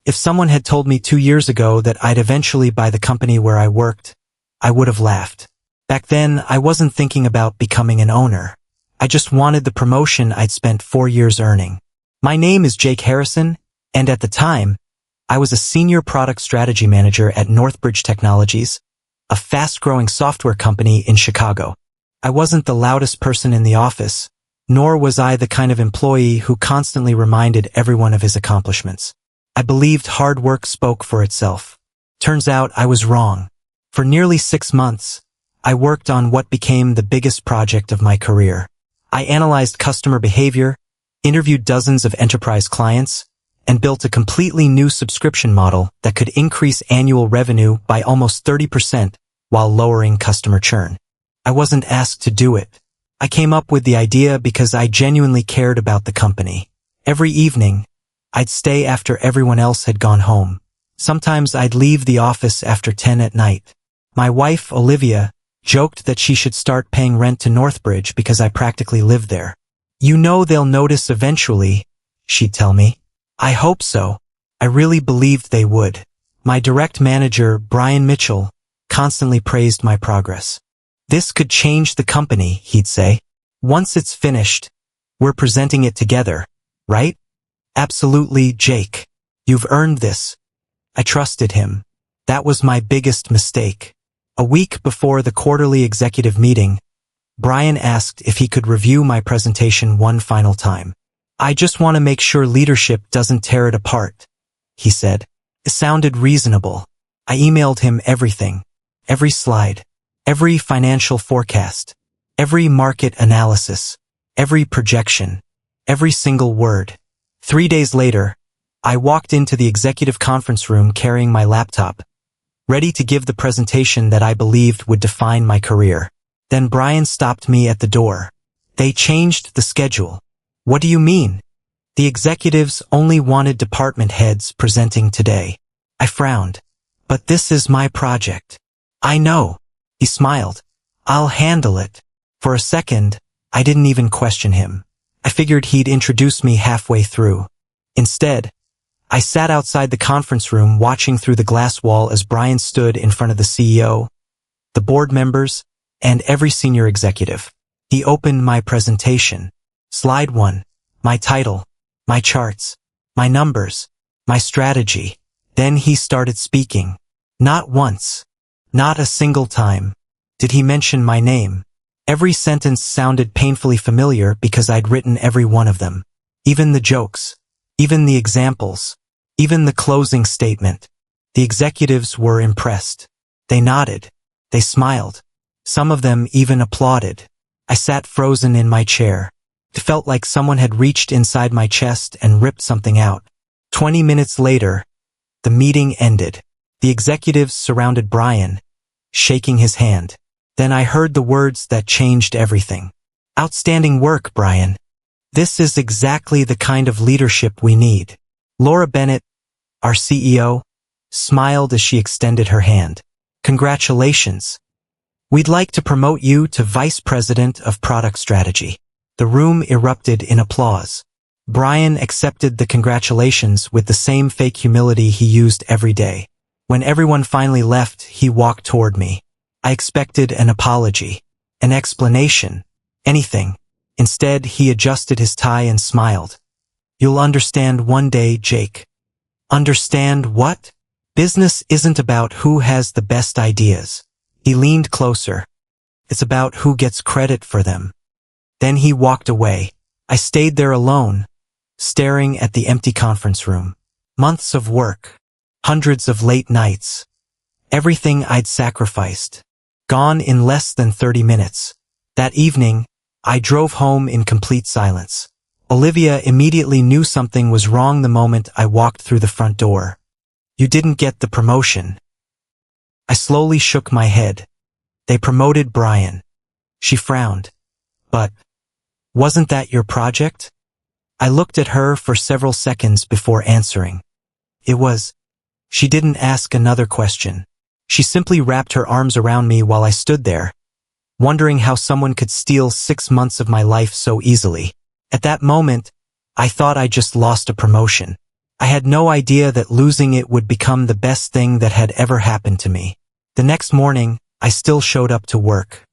If someone had told me 2 years ago that I'd eventually buy the company where I worked, I would have laughed. Back then, I wasn't thinking about becoming an owner. I just wanted the promotion I'd spent 4 years earning. My name is Jake Harrison, and at the time, I was a senior product strategy manager at Northbridge Technologies, a fast-growing software company in Chicago. I wasn't the loudest person in the office, nor was I the kind of employee who constantly reminded everyone of his accomplishments. I believed hard work spoke for itself. Turns out I was wrong. For nearly 6 months, I worked on what became the biggest project of my career. I analyzed customer behavior, interviewed dozens of enterprise clients, and built a completely new subscription model that could increase annual revenue by almost 30% while lowering customer churn. I wasn't asked to do it. I came up with the idea because I genuinely cared about the company. Every evening, I'd stay after everyone else had gone home. Sometimes I'd leave the office after 10 at night. My wife, Olivia, joked that she should start paying rent to Northbridge because I practically lived there. "You know they'll notice eventually," she'd tell me. I hope so. I really believed they would. My direct manager, Brian Mitchell, constantly praised my progress. "This could change the company," he'd say. "Once it's finished, we're presenting it together, right?" "Absolutely, Jake. You've earned this." I trusted him. That was my biggest mistake. A week before the quarterly executive meeting, Brian asked if he could review my presentation one final time. "I just want to make sure leadership doesn't tear it apart," he said. It sounded reasonable. I emailed him everything. Every slide. Every financial forecast. Every market analysis. Every projection. Every single word. 3 days later, I walked into the executive conference room carrying my laptop, ready to give the presentation that I believed would define my career. Then Brian stopped me at the door. "They changed the schedule." "What do you mean?" "The executives only wanted department heads presenting today." I frowned. "But this is my project." "I know." He smiled. "I'll handle it." For a second, I didn't even question him. I figured he'd introduce me halfway through. Instead, I sat outside the conference room watching through the glass wall as Brian stood in front of the CEO, the board members, and every senior executive. He opened my presentation. Slide 1. My title. My charts. My numbers. My strategy. Then he started speaking. Not once. Not a single time did he mention my name. Every sentence sounded painfully familiar because I'd written every one of them. Even the jokes. Even the examples. Even the closing statement. The executives were impressed. They nodded. They smiled. Some of them even applauded. I sat frozen in my chair. It felt like someone had reached inside my chest and ripped something out. 20 minutes later, the meeting ended. The executives surrounded Brian, shaking his hand. Then I heard the words that changed everything. "Outstanding work, Brian. This is exactly the kind of leadership we need." Laura Bennett, our CEO, smiled as she extended her hand. "Congratulations. We'd like to promote you to Vice President of Product Strategy." The room erupted in applause. Brian accepted the congratulations with the same fake humility he used every day. When everyone finally left, he walked toward me. I expected an apology, an explanation, anything. Instead, he adjusted his tie and smiled. "You'll understand one day, Jake." "Understand what?" "Business isn't about who has the best ideas." He leaned closer. "It's about who gets credit for them." Then he walked away. I stayed there alone, staring at the empty conference room. Months of work. Hundreds of late nights. Everything I'd sacrificed. Gone in less than 30 minutes. That evening, I drove home in complete silence. Olivia immediately knew something was wrong the moment I walked through the front door. "You didn't get the promotion." I slowly shook my head. "They promoted Brian." She frowned. "But wasn't that your project?" I looked at her for several seconds before answering. "It was." She didn't ask another question. She simply wrapped her arms around me while I stood there, wondering how someone could steal 6 months of my life so easily. At that moment, I thought I just lost a promotion. I had no idea that losing it would become the best thing that had ever happened to me. The next morning, I still showed up to work.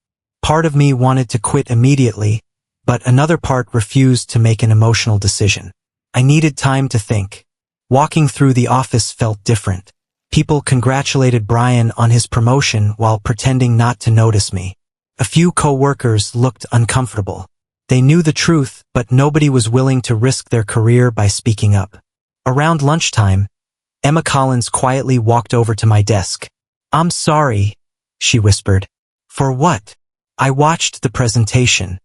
Part of me wanted to quit immediately, but another part refused to make an emotional decision. I needed time to think. Walking through the office felt different. People congratulated Brian on his promotion while pretending not to notice me. A few co-workers looked uncomfortable. They knew the truth, but nobody was willing to risk their career by speaking up. Around lunchtime, Emma Collins quietly walked over to my desk. "I'm sorry," she whispered. "For what?" I watched the presentation.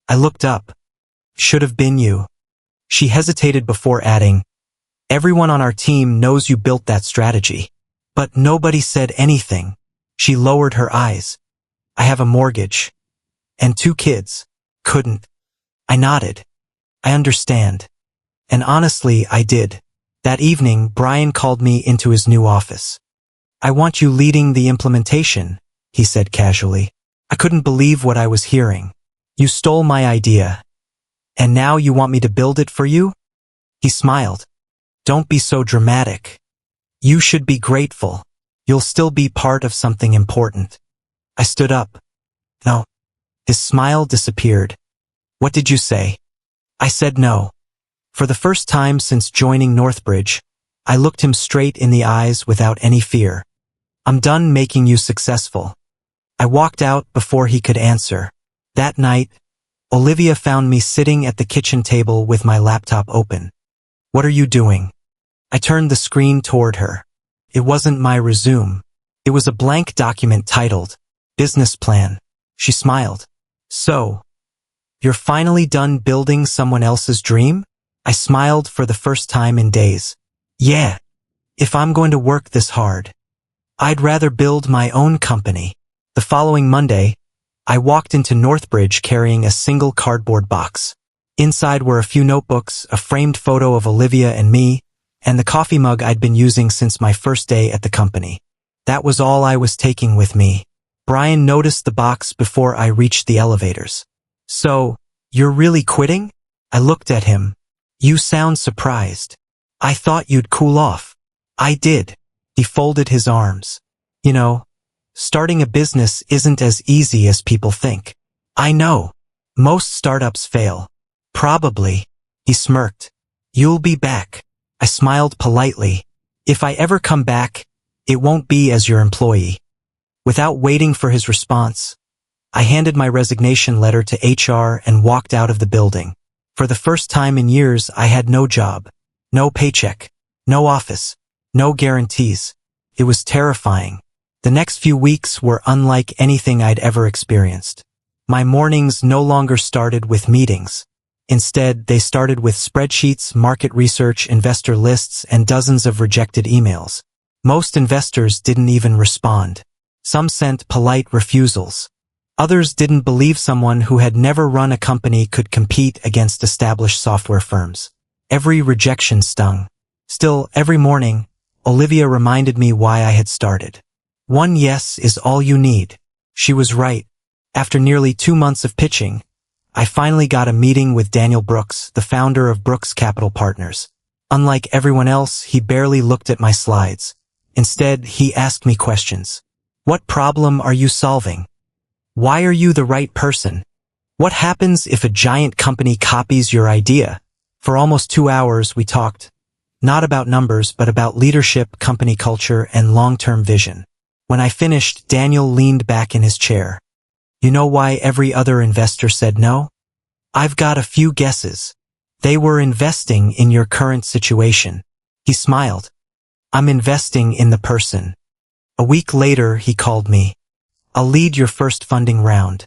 I looked up. "Should have been you." She hesitated before adding, "Everyone on our team knows you built that strategy." But nobody said anything. She lowered her eyes. "I have a mortgage. And 2 kids. Couldn't." I nodded. "I understand." And honestly, I did. That evening, Brian called me into his new office. "I want you leading the implementation," he said casually. I couldn't believe what I was hearing. "You stole my idea. And now you want me to build it for you?" He smiled. "Don't be so dramatic. You should be grateful. You'll still be part of something important." I stood up. "No." His smile disappeared. "What did you say?" I said no. For the first time since joining Northbridge, I looked him straight in the eyes without any fear. "I'm done making you successful." I walked out before he could answer. That night, Olivia found me sitting at the kitchen table with my laptop open. "What are you doing?" I turned the screen toward her. It wasn't my resume. It was a blank document titled, "Business Plan." She smiled. "So, you're finally done building someone else's dream?" I smiled for the first time in days. "Yeah. If I'm going to work this hard, I'd rather build my own company." The following Monday, I walked into Northbridge carrying a single cardboard box. Inside were a few notebooks, a framed photo of Olivia and me, and the coffee mug I'd been using since my first day at the company. That was all I was taking with me. Brian noticed the box before I reached the elevators. "So, you're really quitting?" I looked at him. "You sound surprised. I thought you'd cool off." "I did." He folded his arms. "You know, starting a business isn't as easy as people think." "I know. Most startups fail." "Probably." He smirked. "You'll be back." I smiled politely. "If I ever come back, it won't be as your employee." Without waiting for his response, I handed my resignation letter to HR and walked out of the building. For the first time in years, I had no job, no paycheck, no office, no guarantees. It was terrifying. The next few weeks were unlike anything I'd ever experienced. My mornings no longer started with meetings. Instead, they started with spreadsheets, market research, investor lists, and dozens of rejected emails. Most investors didn't even respond. Some sent polite refusals. Others didn't believe someone who had never run a company could compete against established software firms. Every rejection stung. Still, every morning, Olivia reminded me why I had started. One yes is all you need. She was right. After nearly 2 months of pitching, I finally got a meeting with Daniel Brooks, the founder of Brooks Capital Partners. Unlike everyone else, he barely looked at my slides. Instead, he asked me questions. "What problem are you solving? Why are you the right person? What happens if a giant company copies your idea?" For almost 2 hours, we talked, not about numbers, but about leadership, company culture, and long-term vision. When I finished, Daniel leaned back in his chair. "You know why every other investor said no? I've got a few guesses. They were investing in your current situation." He smiled. "I'm investing in the person." A week later, he called me. "I'll lead your first funding round."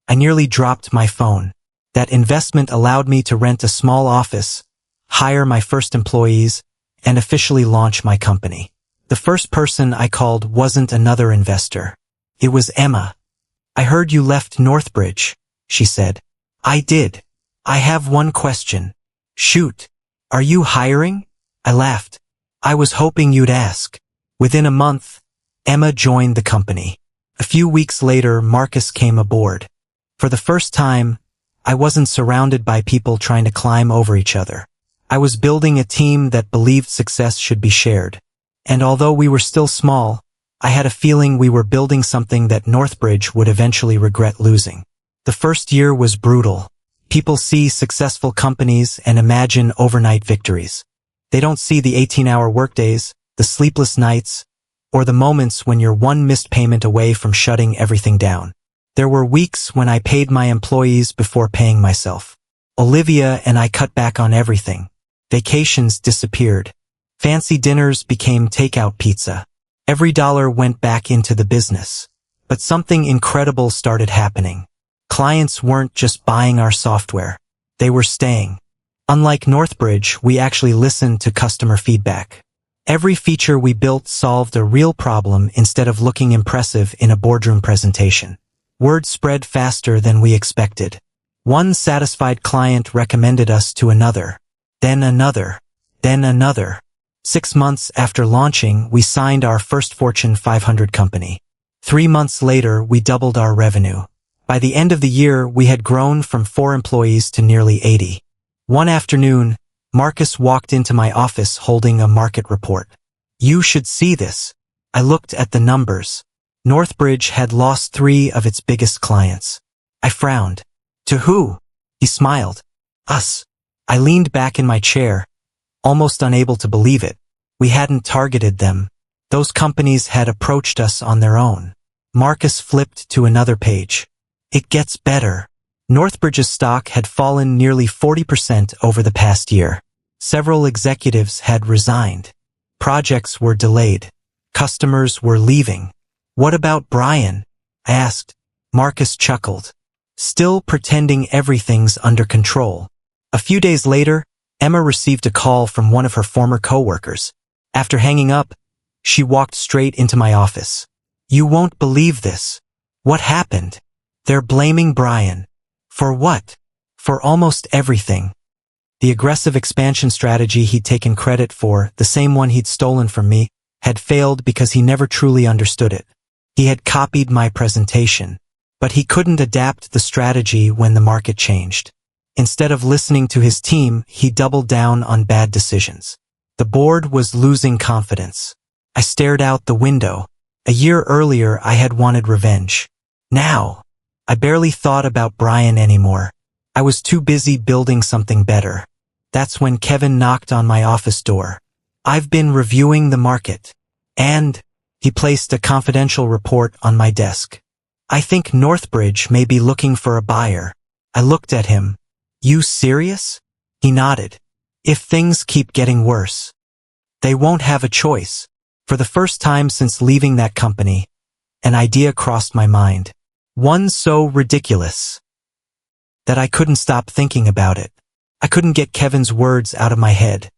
I nearly dropped my phone. That investment allowed me to rent a small office, hire my first employees, and officially launch my company. The first person I called wasn't another investor. It was Emma. "I heard you left Northbridge," she said. "I did. I have one question." "Shoot. Are you hiring?" I laughed. "I was hoping you'd ask." Within a month, Emma joined the company. A few weeks later, Marcus came aboard. For the first time, I wasn't surrounded by people trying to climb over each other. I was building a team that believed success should be shared. And although we were still small, I had a feeling we were building something that Northbridge would eventually regret losing. The first year was brutal. People see successful companies and imagine overnight victories. They don't see the 18-hour workdays, the sleepless nights, or the moments when you're one missed payment away from shutting everything down. There were weeks when I paid my employees before paying myself. Olivia and I cut back on everything. Vacations disappeared. Fancy dinners became takeout pizza. Every dollar went back into the business. But something incredible started happening. Clients weren't just buying our software. They were staying. Unlike Northbridge, we actually listened to customer feedback. Every feature we built solved a real problem instead of looking impressive in a boardroom presentation. Word spread faster than we expected. One satisfied client recommended us to another, then another, then another. 6 months after launching, we signed our first Fortune 500 company. 3 months later, we doubled our revenue. By the end of the year, we had grown from 4 employees to nearly 80. One afternoon, Marcus walked into my office holding a market report. "You should see this." I looked at the numbers. Northbridge had lost 3 of its biggest clients. I frowned. "To who?" He smiled. "Us." I leaned back in my chair, almost unable to believe it. We hadn't targeted them. Those companies had approached us on their own. Marcus flipped to another page. "It gets better." Northbridge's stock had fallen nearly 40% over the past year. Several executives had resigned. Projects were delayed. Customers were leaving. "What about Brian?" I asked. Marcus chuckled. "Still pretending everything's under control." A few days later, Emma received a call from one of her former coworkers. After hanging up, she walked straight into my office. "You won't believe this. What happened? They're blaming Brian." "For what?" "For almost everything." The aggressive expansion strategy he'd taken credit for, the same one he'd stolen from me, had failed because he never truly understood it. He had copied my presentation, but he couldn't adapt the strategy when the market changed. Instead of listening to his team, he doubled down on bad decisions. The board was losing confidence. I stared out the window. A year earlier, I had wanted revenge. Now, I barely thought about Brian anymore. I was too busy building something better. That's when Kevin knocked on my office door. "I've been reviewing the market." And he placed a confidential report on my desk. "I think Northbridge may be looking for a buyer." I looked at him. "You serious?" He nodded. "If things keep getting worse, they won't have a choice." For the first time since leaving that company, an idea crossed my mind. One so ridiculous that I couldn't stop thinking about it. I couldn't get Kevin's words out of my head.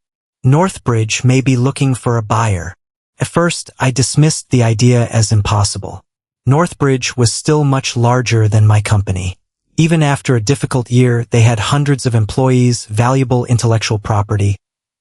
Northbridge may be looking for a buyer. At first, I dismissed the idea as impossible. Northbridge was still much larger than my company. Even after a difficult year, they had hundreds of employees, valuable intellectual property,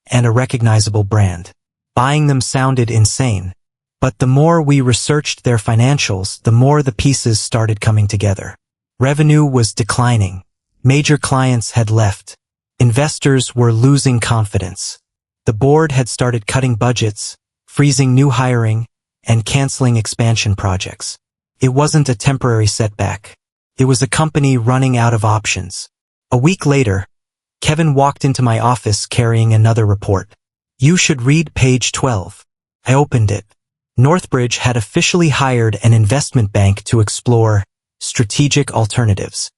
and a recognizable brand. Buying them sounded insane. But the more we researched their financials, the more the pieces started coming together. Revenue was declining. Major clients had left. Investors were losing confidence. The board had started cutting budgets, freezing new hiring, and canceling expansion projects. It wasn't a temporary setback. It was a company running out of options. A week later, Kevin walked into my office carrying another report. "You should read page 12. I opened it. Northbridge had officially hired an investment bank to explore strategic alternatives.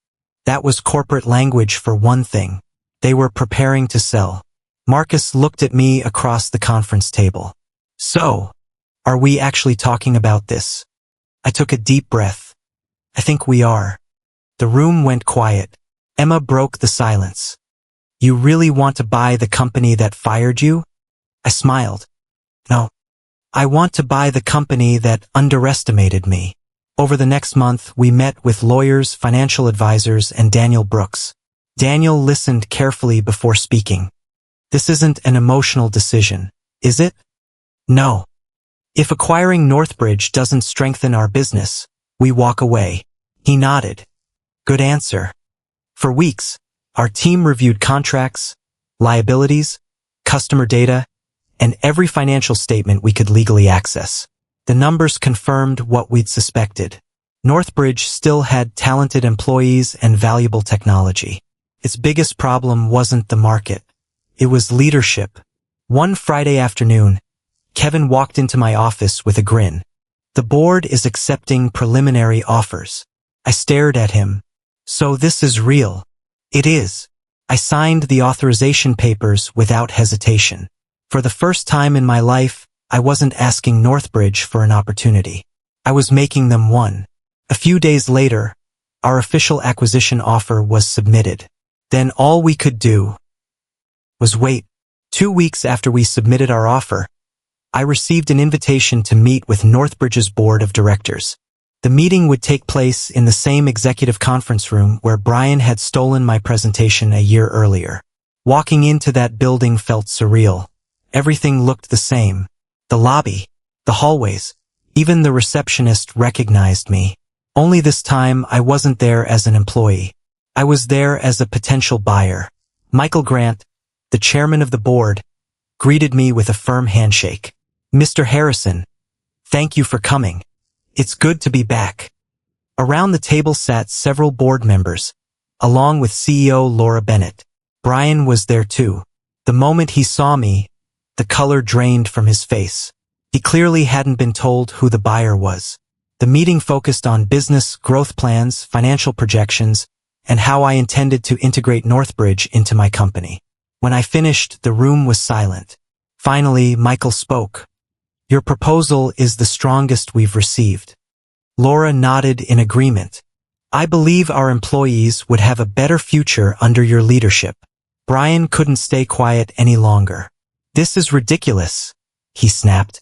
That was corporate language for one thing. They were preparing to sell. Marcus looked at me across the conference table. "So, are we actually talking about this?" I took a deep breath. "I think we are." The room went quiet. Emma broke the silence. "You really want to buy the company that fired you?" I smiled. "No. I want to buy the company that underestimated me." Over the next month, we met with lawyers, financial advisors, and Daniel Brooks. Daniel listened carefully before speaking. "This isn't an emotional decision, is it?" "No. If acquiring Northbridge doesn't strengthen our business, we walk away." He nodded. "Good answer." For weeks, our team reviewed contracts, liabilities, customer data, and every financial statement we could legally access. The numbers confirmed what we'd suspected. Northbridge still had talented employees and valuable technology. Its biggest problem wasn't the market. It was leadership. One Friday afternoon, Kevin walked into my office with a grin. "The board is accepting preliminary offers." I stared at him. "So this is real?" "It is." I signed the authorization papers without hesitation. For the first time in my life, I wasn't asking Northbridge for an opportunity. I was making them one. A few days later, our official acquisition offer was submitted. Then all we could do was wait. 2 weeks after we submitted our offer, I received an invitation to meet with Northbridge's board of directors. The meeting would take place in the same executive conference room where Brian had stolen my presentation a year earlier. Walking into that building felt surreal. Everything looked the same. The lobby, the hallways, even the receptionist recognized me. Only this time I wasn't there as an employee. I was there as a potential buyer. Michael Grant, the chairman of the board, greeted me with a firm handshake. "Mr. Harrison, thank you for coming. It's good to be back." Around the table sat several board members, along with CEO Laura Bennett. Brian was there too. The moment he saw me, the color drained from his face. He clearly hadn't been told who the buyer was. The meeting focused on business growth plans, financial projections, and how I intended to integrate Northbridge into my company. When I finished, the room was silent. Finally, Michael spoke. "Your proposal is the strongest we've received." Laura nodded in agreement. "I believe our employees would have a better future under your leadership." Brian couldn't stay quiet any longer. "This is ridiculous," he snapped.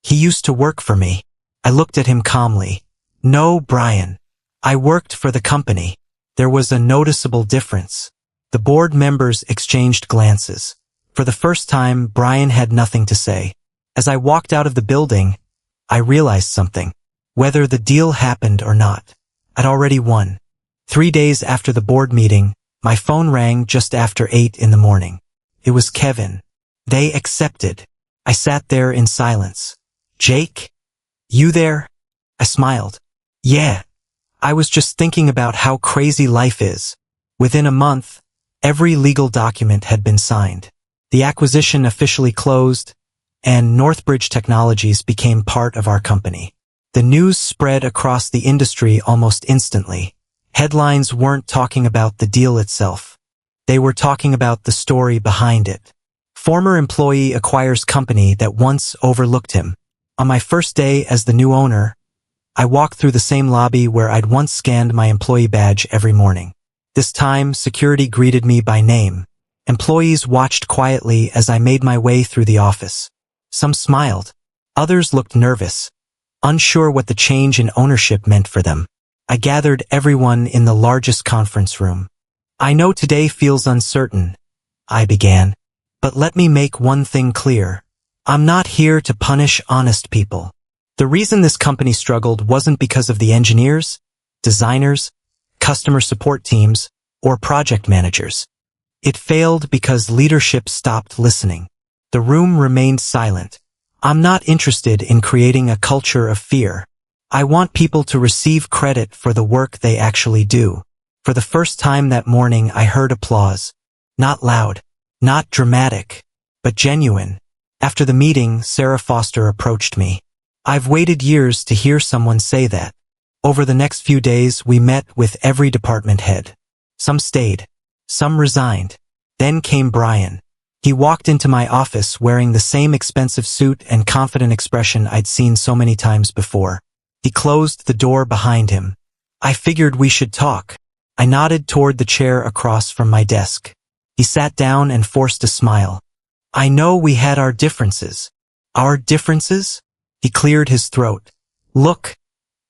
"He used to work for me." I looked at him calmly. "No, Brian. I worked for the company." There was a noticeable difference. The board members exchanged glances. For the first time, Brian had nothing to say. As I walked out of the building, I realized something. Whether the deal happened or not, I'd already won. 3 days after the board meeting, my phone rang just after 8 in the morning. It was Kevin. They accepted. I sat there in silence. "Jake? You there?" I smiled. "Yeah. I was just thinking about how crazy life is." Within a month, every legal document had been signed. The acquisition officially closed, and Northbridge Technologies became part of our company. The news spread across the industry almost instantly. Headlines weren't talking about the deal itself. They were talking about the story behind it. Former employee acquires company that once overlooked him. On my first day as the new owner, I walked through the same lobby where I'd once scanned my employee badge every morning. This time, security greeted me by name. Employees watched quietly as I made my way through the office. Some smiled. Others looked nervous, unsure what the change in ownership meant for them. I gathered everyone in the largest conference room. "I know today feels uncertain," I began. "But let me make one thing clear. I'm not here to punish honest people. The reason this company struggled wasn't because of the engineers, designers, customer support teams, or project managers. It failed because leadership stopped listening." The room remained silent. "I'm not interested in creating a culture of fear. I want people to receive credit for the work they actually do." For the first time that morning, I heard applause. Not loud, not dramatic, but genuine. After the meeting, Sarah Foster approached me. "I've waited years to hear someone say that." Over the next few days, we met with every department head. Some stayed, some resigned. Then came Brian. He walked into my office wearing the same expensive suit and confident expression I'd seen so many times before. He closed the door behind him. "I figured we should talk." I nodded toward the chair across from my desk. He sat down and forced a smile. "I know we had our differences." "Our differences?" He cleared his throat. "Look,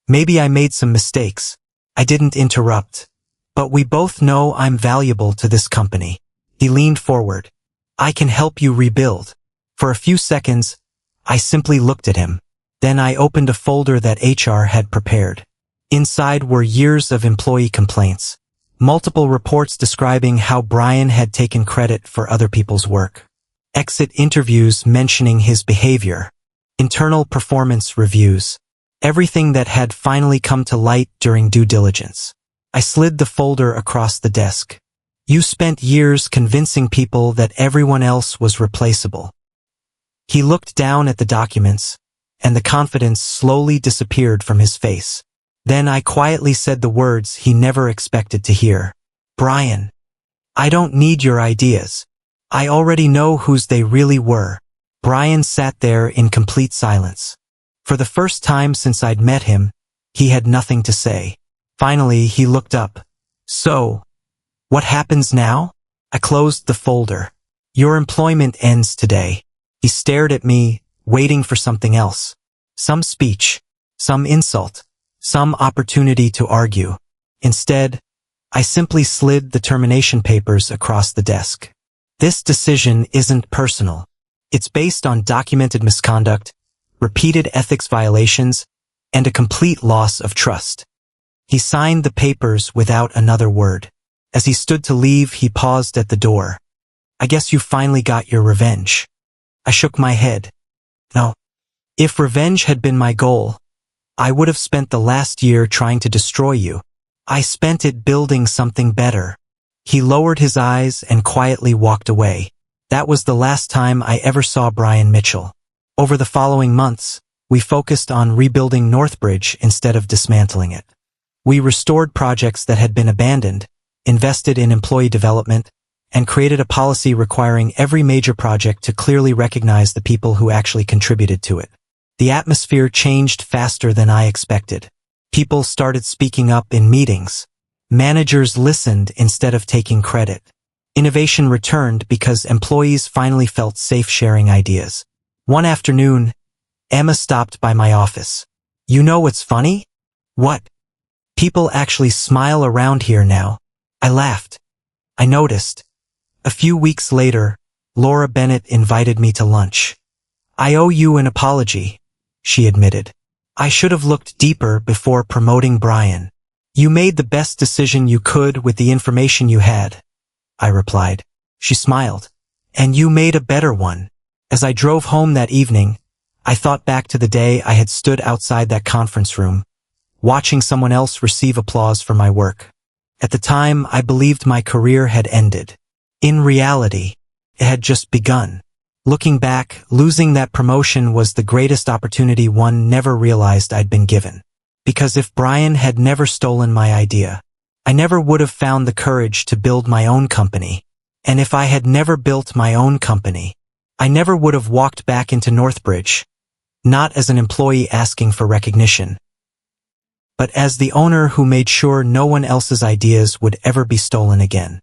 maybe I made some mistakes." I didn't interrupt. "But we both know I'm valuable to this company." He leaned forward. "I can help you rebuild." For a few seconds, I simply looked at him. Then I opened a folder that HR had prepared. Inside were years of employee complaints, multiple reports describing how Brian had taken credit for other people's work. exit interviews mentioning his behavior, internal performance reviews, everything that had finally come to light during due diligence. I slid the folder across the desk. You spent years convincing people that everyone else was replaceable. He looked down at the documents, and the confidence slowly disappeared from his face. Then I quietly said the words he never expected to hear. Brian, I don't need your ideas. I already know whose they really were. Brian sat there in complete silence. For the first time since I'd met him, he had nothing to say. Finally, he looked up. So, what happens now? I closed the folder. Your employment ends today. He stared at me, waiting for something else. Some speech, some insult, some opportunity to argue. Instead, I simply slid the termination papers across the desk. This decision isn't personal. It's based on documented misconduct, repeated ethics violations, and a complete loss of trust. He signed the papers without another word. As he stood to leave, he paused at the door. I guess you finally got your revenge. I shook my head. No. If revenge had been my goal, I would have spent the last year trying to destroy you. I spent it building something better. He lowered his eyes and quietly walked away. That was the last time I ever saw Brian Mitchell. Over the following months, we focused on rebuilding Northbridge instead of dismantling it. We restored projects that had been abandoned, invested in employee development, and created a policy requiring every major project to clearly recognize the people who actually contributed to it. The atmosphere changed faster than I expected. People started speaking up in meetings. Managers listened instead of taking credit. Innovation returned because employees finally felt safe sharing ideas. One afternoon, Emma stopped by my office. You know what's funny? What? People actually smile around here now. I laughed. I noticed. A few weeks later, Laura Bennett invited me to lunch. I owe you an apology, she admitted. I should have looked deeper before promoting Brian. You made the best decision you could with the information you had, I replied. She smiled. And you made a better one. As I drove home that evening, I thought back to the day I had stood outside that conference room, watching someone else receive applause for my work. At the time, I believed my career had ended. In reality, it had just begun. Looking back, losing that promotion was the greatest opportunity one never realized I'd been given. Because if Brian had never stolen my idea, I never would have found the courage to build my own company. And if I had never built my own company, I never would have walked back into Northbridge, not as an employee asking for recognition, but as the owner who made sure no one else's ideas would ever be stolen again.